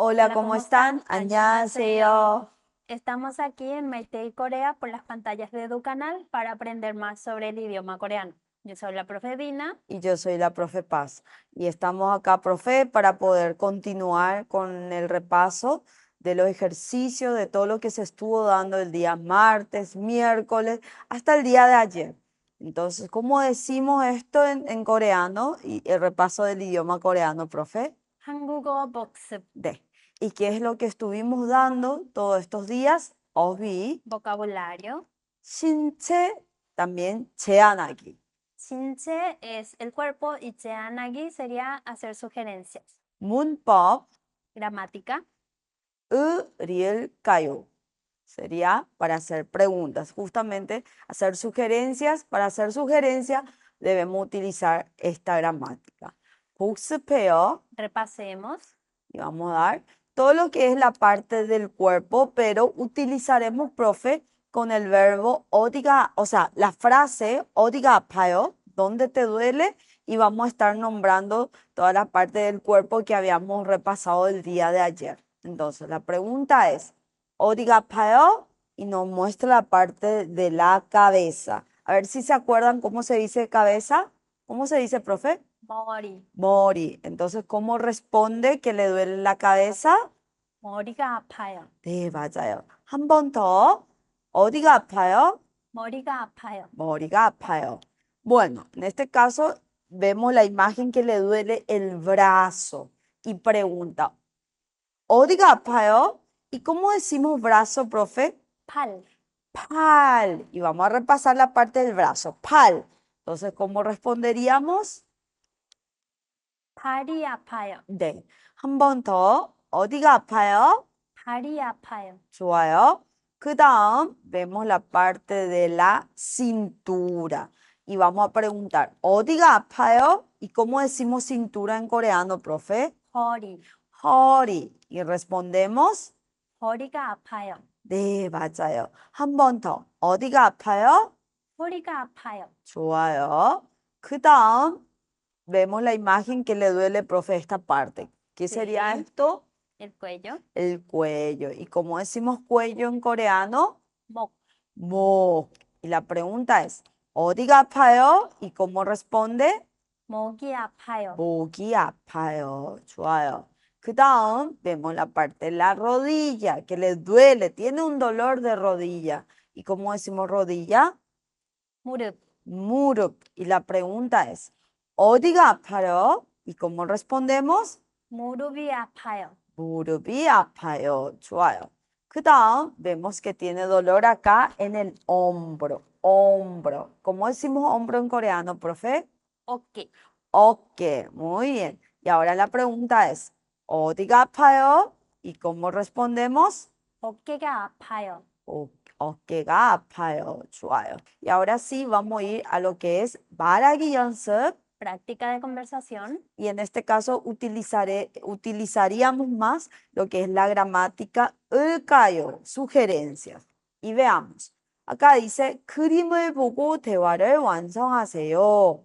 Hola, Hola, ¿cómo ¿cómo están? están? 안녕하세요. Estamos aquí en Meitei Corea por las pantallas de EduCanal para aprender más sobre el idioma coreano. Yo soy la profe Dina. Y yo soy la profe Paz. Y estamos acá, profe, para poder continuar con el repaso de los ejercicios, de todo lo que se estuvo dando el día martes, miércoles, hasta el día de ayer. Entonces, ¿cómo decimos esto en coreano? Y el repaso del idioma coreano, profe. 한국어 복습, De. ¿Y qué es lo que estuvimos dando todos estos días? 어휘, vocabulario. 신체, también 제안하기. 신체 es el cuerpo y 제안하기 sería hacer sugerencias. 문법, Gramática. 의리을까요? Sería para hacer preguntas. Justamente hacer sugerencias. Para hacer sugerencias debemos utilizar esta gramática. 복습해요. Repasemos. Y vamos a dar todo lo que es la parte del cuerpo, pero utilizaremos, profe, con el verbo 어디가, o sea, la frase 어디가 아파요, ¿dónde te duele? Y vamos a estar nombrando toda la parte del cuerpo que habíamos repasado el día de ayer. Entonces, la pregunta es, 어디가 아파요? Y nos muestra la parte de la cabeza. A ver si se acuerdan cómo se dice cabeza. ¿Cómo se dice, profe? 머리. Mori. Entonces, ¿cómo responde que le duele la cabeza? 머리가 아파요. 네, 맞아요. 한 번 더. 어디가 아파요? 머리가 아파요. 머리가 아파요. Bueno, en este caso vemos la imagen que le duele el brazo y pregunta, ¿어디가 아파요? ¿Y cómo decimos brazo, profe? 팔. 팔. Y vamos a repasar la parte del brazo. 팔. Entonces, ¿cómo responderíamos? 팔이 아파요. 네. 한 번 더. 어디가 아파요? 팔이 아파요. 좋아요. 그 다음 vemos la parte de la cintura. Y vamos a preguntar, ¿어디가 아파요? ¿Y cómo decimos cintura en coreano, profe? 허리. 허리. Y respondemos, 허리가 아파요. 네, 맞아요. 한 번 더. 어디가 아파요? 허리가 아파요. 좋아요. 그 다음 vemos la imagen que le duele, profe, esta parte. ¿Qué sería Sí. esto? El cuello. El cuello. ¿Y cómo decimos cuello en coreano? 목. 목. Y la pregunta es, ¿어디가 아파요? ¿Y cómo responde? 목이 아파요. 목이 아파요. 좋아요. 그 다음 vemos la parte de la rodilla, que le duele, tiene un dolor de rodilla. ¿Y cómo decimos rodilla? 무릎. 무릎. Y la pregunta es, ¿어디가 아파요? ¿Y cómo respondemos? 무릎이 아파요. 무릎이 아파요. 좋아요. 그 다음 vemos que tiene dolor acá en el hombro. Hombro. ¿Cómo decimos hombro en coreano, profe? 어깨. 어깨. Muy bien. Y ahora la pregunta es, ¿어디가 아파요? ¿Y cómo respondemos? 어깨가 아파요. 어깨가 아파요. 좋아요. Y ahora sí vamos a ir a lo que es 말하기 연습. Práctica de conversación. Y en este caso utilizaríamos más lo que es la gramática 을까요, sugerencias. Y veamos. acá dice 그림을 보고 대화를 완성하세요.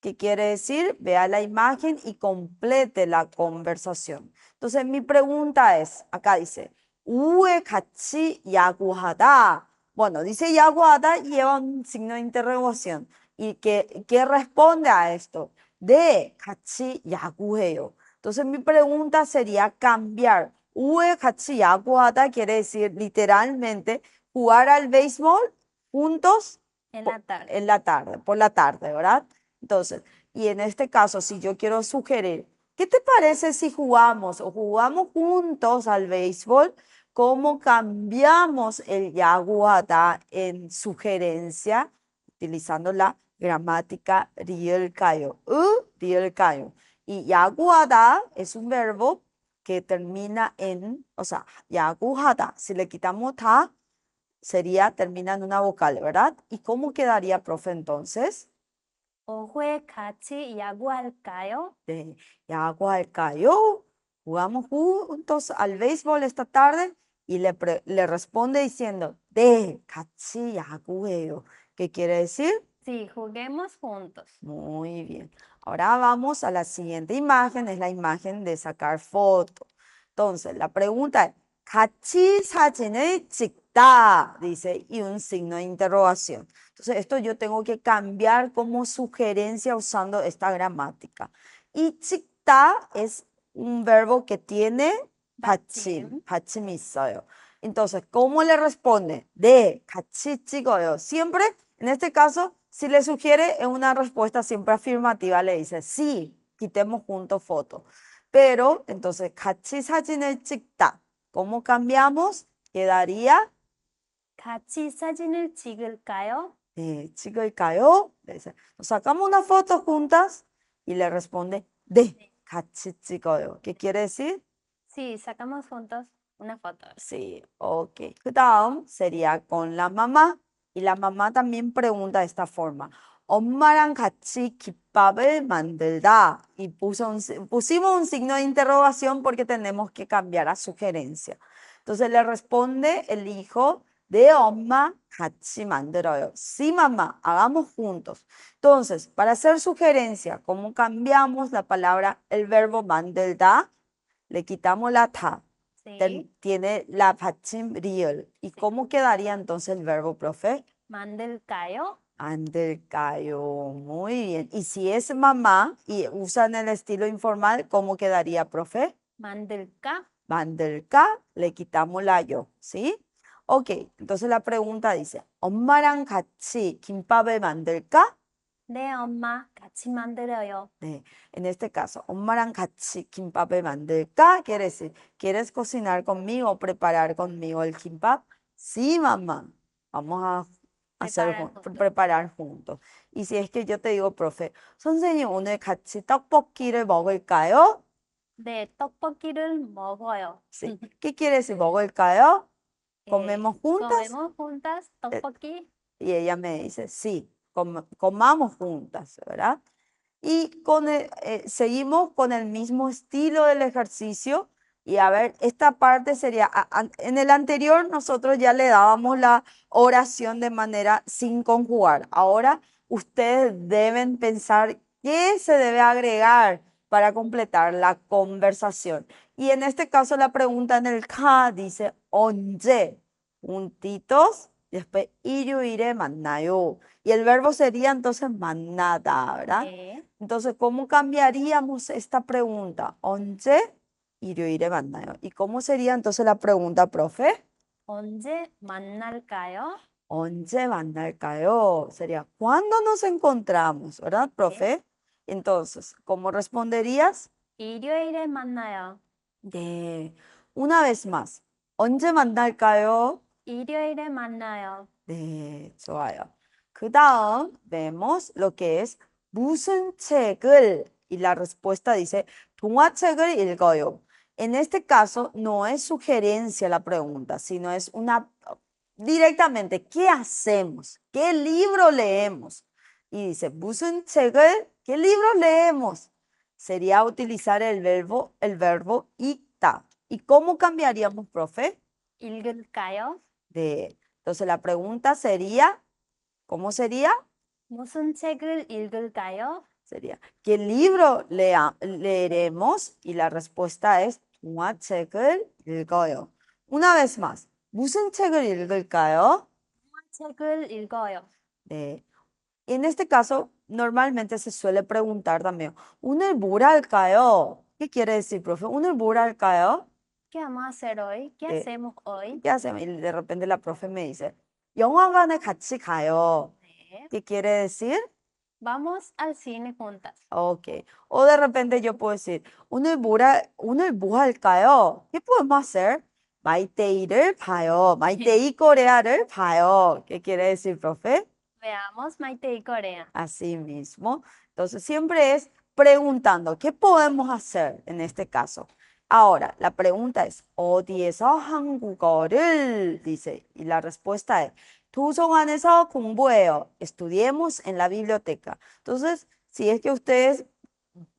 ¿Qué quiere decir? Vea la imagen y complete la conversación. Entonces mi pregunta es, acá dice, 우에 같이 야구하다. Bueno, dice yaguada y lleva un signo de interrogación. ¿Y qué responde a esto? 네, 같이 야구해요. Entonces mi pregunta sería cambiar. 우에 같이 야구하다 quiere decir literalmente jugar al béisbol juntos En la tarde. en la tarde, por la tarde, ¿verdad? Entonces, y en este caso, si yo quiero sugerir, ¿qué te parece si jugamos o jugamos juntos al béisbol? ¿Cómo cambiamos el yaguada en sugerencia utilizando la gramática rielkayo? Rielkayo. Y yaguada es un verbo que termina en, o sea, yaguhada. Si le quitamos ta, sería, termina en una vocal, ¿verdad? ¿Y cómo quedaría, profe, entonces? 오후에 같이 야구할까요? 네, 야구할까요? Jugamos juntos al béisbol esta tarde y le responde diciendo, 네, 같이 야구해요. ¿Qué quiere decir? Sí, juguemos juntos. Muy bien. Ahora vamos a la siguiente imagen, es la imagen de sacar foto. Entonces, la pregunta es, 같이 사진을 찍다, dice, y un signo de interrogación. Entonces, esto yo tengo que cambiar como sugerencia usando esta gramática. Y 찍다 es un verbo que tiene 받침, 받침이 있어요. Entonces, ¿cómo le responde? 네, 같이 찍어요. Siempre, en este caso, si le sugiere es una respuesta siempre afirmativa, le dice, sí, quitemos juntos foto. Pero, entonces, 같이 사진을 찍다. ¿Cómo cambiamos? Quedaría, 같이 사진을 찍을까요? 찍을까요? Le dice, nos sacamos una foto juntas y le responde, 네, 같이 찍어요. ¿Qué quiere decir? Sí, sacamos juntos una foto. Sí, ok. 그 다음 sería con la mamá. Y la mamá también pregunta de esta forma. 엄마랑 같이 김밥을 만들다. Y pusimos un signo de interrogación porque tenemos que cambiar a sugerencia. Entonces le responde el hijo de 엄마 같이 만들어요. Sí, mamá, hagamos juntos. Entonces, para hacer sugerencia, ¿cómo cambiamos la palabra, el verbo 만들다? Le quitamos la ta. Sí, Tiene la 받침 real. ¿Y cómo quedaría entonces el verbo, profe? 만들까요? 만들까요. Muy bien. Y si es mamá y usan el estilo informal, ¿cómo quedaría, profe? 만들까? 만들까, le quitamos la yo, ¿sí? Ok, entonces la pregunta dice, 엄마랑 같이 김밥을 만들까? 네, 엄마, 같이 만들어요. 네, en este caso, 엄마랑 같이 김밥을 만들까? Quiere decir, ¿quieres cocinar conmigo o preparar conmigo el kimbap? Sí, mamá. Vamos a preparar juntos. Y si es que yo te digo, profe, 선생님 오늘 같이 떡볶이를 먹을까요? 네, 떡볶이를 먹어요. Sí. ¿Qué quiere decir 먹을까요? Eh, ¿Comemos juntas? comemos juntas 떡볶이. Y ella me dice, sí, comamos juntas, ¿verdad? Y seguimos con el mismo estilo del ejercicio. Y a ver, esta parte sería, en el anterior nosotros ya le dábamos la oración de manera sin conjugar. Ahora ustedes deben pensar qué se debe agregar para completar la conversación. Y en este caso la pregunta en el K dice, 언제, puntitos, y después 일요일에 만나요. Y el verbo sería entonces 만나다, ¿verdad? 네. Entonces, ¿cómo cambiaríamos esta pregunta? 언제 일요일에 만나요? ¿Y cómo sería entonces la pregunta, profe? 언제 만날까요? 언제 만날까요? Sería, ¿cuándo nos encontramos? ¿Verdad, profe? Entonces, ¿cómo responderías? 일요일에 만나요. 네. Una vez más, 언제 만날까요? 일요일에 만나요. 네, 좋아요. 그 다음 vemos lo que es 무슨 책을 y la respuesta dice 동화책을 읽어요. En este caso no es sugerencia la pregunta, sino es una directamente ¿qué hacemos? ¿Qué libro leemos? Y dice 무슨 책을 ¿qué libro leemos? Sería utilizar el verbo 읽다. ¿Y cómo cambiaríamos, profe? 읽을까요? Entonces la pregunta sería, ¿cómo sería? 무슨 책을 읽을까요? Sería, ¿qué libro leeremos? Y la respuesta es 동화책을 읽어요. Una vez más, 무슨 책을 읽을까요? 책을 읽어요. 네. En este caso, normalmente se suele preguntar también, 오늘 뭘 할까요? ¿Qué quiere decir, profe? 오늘 뭘 할까요? ¿Qué vamos a hacer hoy? ¿Qué hacemos hoy? ¿Qué hacemos? Y de repente la profe me dice, 영화관에 같이 가요. 네. ¿Qué quiere decir? Vamos al cine juntas. Ok. O de repente yo puedo decir, 오늘 뭐 할까요? ¿Qué podemos hacer? 마이데이를 봐요. 마이데이 코레아를 봐요. ¿Qué quiere decir, profe? Veamos Maite y Corea. Así mismo. Entonces siempre es preguntando, ¿qué podemos hacer en este caso? Ahora, la pregunta es, 어디에서 한국어를? Dice, y la respuesta es, 도서관에서 공부해요. Estudiemos en la biblioteca. Entonces, si es que ustedes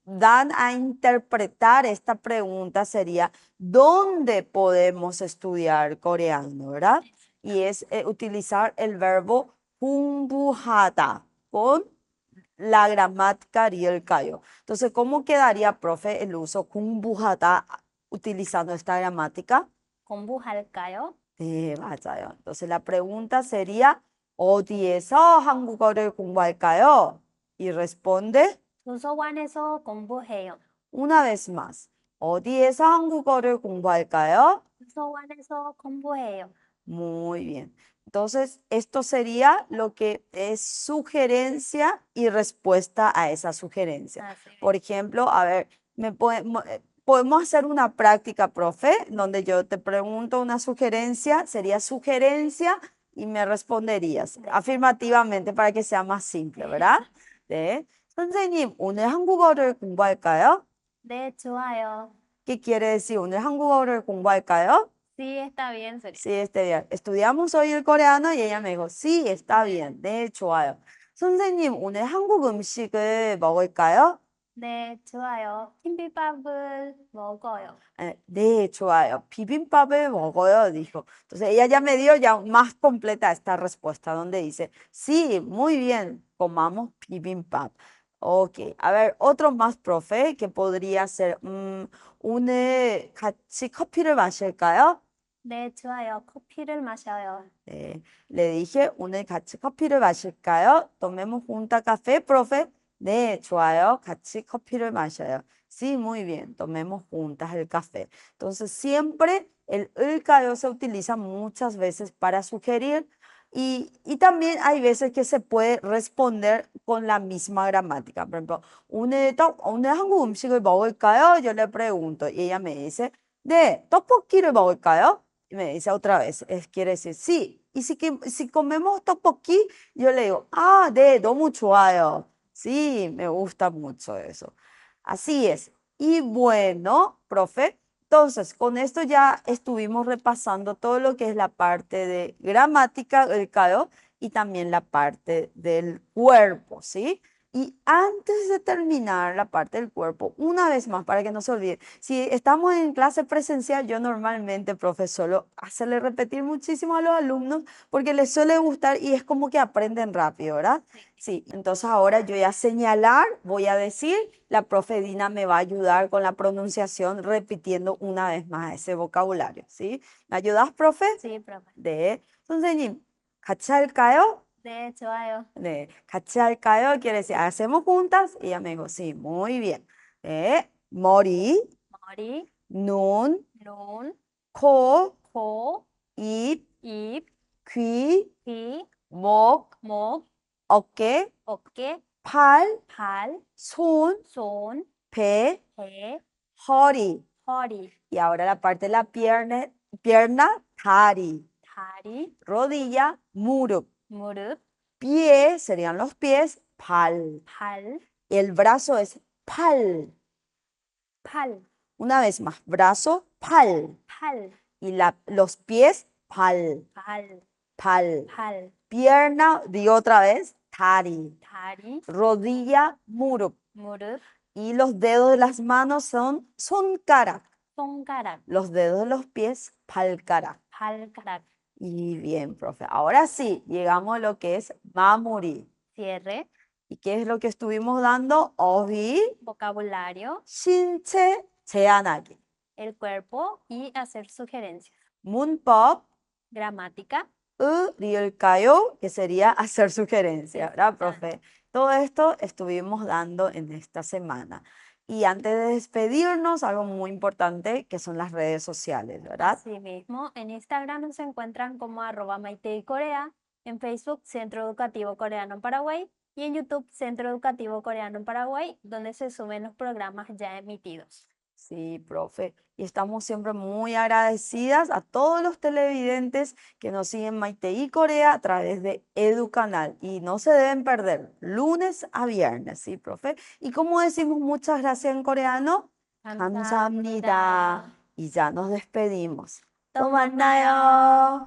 dan a interpretar esta pregunta, sería, ¿dónde podemos estudiar coreano, verdad? Y es utilizar el verbo 공부하다 con la gramática 리을까요. Entonces, ¿cómo quedaría, profe, el uso 공부하다 utilizando esta gramática? 공부할까요? 네, 맞아요. Entonces la pregunta sería, 어디에서 한국어를 공부할까요? Y responde 도서관에서 공부해요. una vez más. 어디에서 한국어를 공부할까요? 도서관에서 공부해요. Muy bien. Entonces, esto sería lo que es sugerencia y respuesta a esa sugerencia. Así es. Por ejemplo, a ver, podemos hacer una práctica, profe, donde yo te pregunto una sugerencia, sería sugerencia y me responderías afirmativamente para que sea más simple, ¿verdad? 네. 선생님, 오늘 한국어를 공부할까요? 네, 좋아요. ¿Qué quiere decir? 오늘 한국어를 공부할까요? Sí, está bien, sería. Sí, está bien. Estudiamos hoy el coreano y ella me dijo, sí, está bien. 네, 좋아요. 선생님, 오늘 한국 음식을 먹을까요? 네, 좋아요. 김비밥을 먹어요. 네, 좋아요. 비빔밥을 먹어요, dijo. Entonces ella ya me dio ya más completa esta respuesta, donde dice, sí, muy bien, comamos bibimbap. Ok, a ver, otro más, profe, que podría ser, 오늘 같이 커피를 마실까요? 네, 좋아요. 커피를 마셔요. 네, le dije, 오늘 같이 커피를 마실까요? Tomemos junta café, profe. 네, 좋아요. 같이 커피를 마셔요. Sí, muy bien. Tomemos juntas el café. Entonces, siempre el 을까요 se utiliza muchas veces para sugerir y también hay veces que se puede responder con la misma gramática. Por ejemplo, 오늘 한국 음식을 먹을까요? Yo le pregunto y ella me dice, 네, 떡볶이를 먹을까요? Y me dice otra vez, quiere decir sí. Y si comemos tteokbokki, yo le digo, 네, 너무 좋아요. Sí, me gusta mucho eso. Así es. Y bueno, profe, entonces con esto ya estuvimos repasando todo lo que es la parte de gramática, el KAIO, y también la parte del cuerpo, ¿sí? Y antes de terminar la parte del cuerpo, una vez más, para que no se olvide, si estamos en clase presencial, yo normalmente, profesor, hacerle repetir muchísimo a los alumnos porque les suele gustar y es como que aprenden rápido, ¿verdad? Sí, entonces ahora yo voy a señalar, voy a decir, la profe Dina me va a ayudar con la pronunciación repitiendo una vez más ese vocabulario, ¿sí? ¿Me ayudas, profe? Sí, profe. 네, 선생님, 같이 할까요? 네, 좋아요. 네, 같이 할까요? Quiere decir, ¿hacemos juntas? Y ella me dijo, sí, muy bien. 네, 머리, 머리, 눈, 눈, 코, 코, 입, 입, 귀, 귀, 목, 목, 어깨, 어깨, 팔, 발, 손, 손, 배, 배, 허리. 허리, Y ahora la parte de la pierna, 다리. 다리, Rodilla, 무릎. 무릎, Pie serían los pies, 발. 발, El brazo es 팔. 팔, Una vez más, brazo, 팔. 팔, Y los pies, 발. 발, 발. 발, Pierna, digo otra vez, 다리. 다리, Rodilla, 무릎. 무릎, Y los dedos de las manos son 손가락. 손가락, Los dedos de los pies, 발가락. 발가락, Y bien, profe. Ahora sí, llegamos a lo que es 마무리. cierre, ¿Y qué es lo que estuvimos dando? 어휘, vocabulario, 신체, 제안하기. el cuerpo y hacer sugerencias. 문법, Gramática, 리을까요? Que sería hacer sugerencias, ¿verdad, profe? Todo esto estuvimos dando en esta semana. Y antes de despedirnos, algo muy importante que son las redes sociales, ¿verdad? así mismo. En Instagram nos encuentran como @maiteicorea, en Facebook Centro Educativo Coreano en Paraguay y en YouTube Centro Educativo Coreano en Paraguay, donde se suben los programas ya emitidos. Sí, profe. Y estamos siempre muy agradecidas a todos los televidentes que nos siguen Maitei Corea a través de Educanal. Y no se deben perder, lunes a viernes, ¿sí, profe? Y como decimos muchas gracias en coreano, 감사합니다. Y ya nos despedimos. 또 또 만나요.